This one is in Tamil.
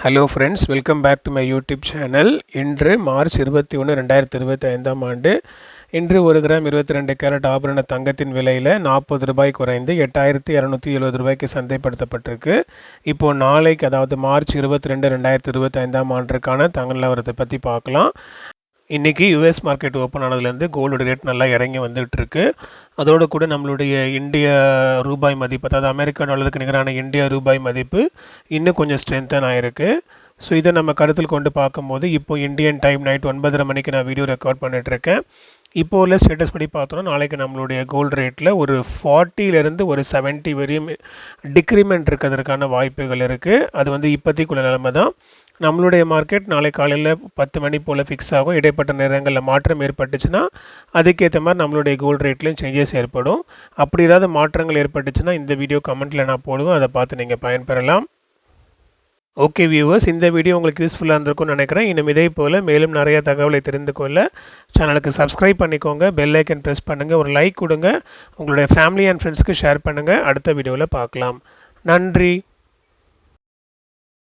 Hello friends, welcome back to my YouTube channel. இன்று மார்ச் 21, 2025ஆம் ஆண்டு. இன்று 1 கிராம் 22 கேரட் ஆபரண தங்கத்தின் விலையில் 40 ரூபாய் குறைந்து 8270 ரூபாய்க்கு சந்தைப்படுத்தப்பட்டிருக்கு. இப்போது நாளைக்கு, அதாவது மார்ச் 22, 2025ஆம் ஆண்டிற்கான தங்க நிலவரத்தை பற்றி பார்க்கலாம். இன்றைக்கி யூஎஸ் மார்க்கெட் ஓப்பன் ஆனதுலேருந்து கோல்டு ரேட் நல்லா இறங்கி வந்துகிட்ருக்கு. அதோடு கூட நம்மளுடைய இந்திய ரூபாய் மதிப்பு, அதாவது அமெரிக்கா டாலருக்கு நிகரான இந்திய ரூபாய் மதிப்பு இன்னும் கொஞ்சம் ஸ்ட்ரென்தன் ஆகிருக்கு. ஸோ இதை நம்ம கருத்தில் கொண்டு பார்க்கும்போது இப்போது இந்தியன் டைம் நைட் 9:30 மணிக்கு நான் வீடியோ ரெக்கார்ட் பண்ணிகிட்ருக்கேன். இப்போ உள்ள ஸ்டேட்டஸ் படி பார்த்தோன்னா நாளைக்கு நம்மளுடைய கோல்டு ரேட்டில் ஒரு 40லேருந்து ஒரு 70 வரையும் டிக்ரிமெண்ட் இருக்கிறதுக்கான வாய்ப்புகள் இருக்குது. அது இப்போதைக்குள்ள நிலைமை தான். நம்மளுடைய மார்க்கெட் நாளை காலையில் 10 மணி போல் ஃபிக்ஸ் ஆகும். இடைப்பட்ட நேரங்களில் மாற்றம் ஏற்பட்டுச்சுன்னா அதுக்கேற்ற மாதிரி நம்மளுடைய கோல்டு ரேட்லேயும் சேஞ்சஸ் ஏற்படும். அப்படி ஏதாவது மாற்றங்கள் ஏற்பட்டுச்சுன்னா இந்த வீடியோ கமெண்ட்டில் நான் போடுவேன், அதை பார்த்து நீங்கள் பயன்பெறலாம். ஓகே வியூவர்ஸ், இந்த வீடியோ உங்களுக்கு யூஸ்ஃபுல்லாக இருந்திருக்கும்னு நினைக்கிறேன். இன்னும் இதே போல் மேலும் நிறைய தகவலை தெரிந்து கொள்ள சேனலுக்கு சப்ஸ்கிரைப் பண்ணிக்கோங்க, பெல் ஐக்கன் ப்ரெஸ் பண்ணுங்கள், ஒரு லைக் கொடுங்க, உங்களுடைய ஃபேமிலி அண்ட் ஃப்ரெண்ட்ஸ்க்கு ஷேர் பண்ணுங்கள். அடுத்த வீடியோவில் பார்க்கலாம். நன்றி.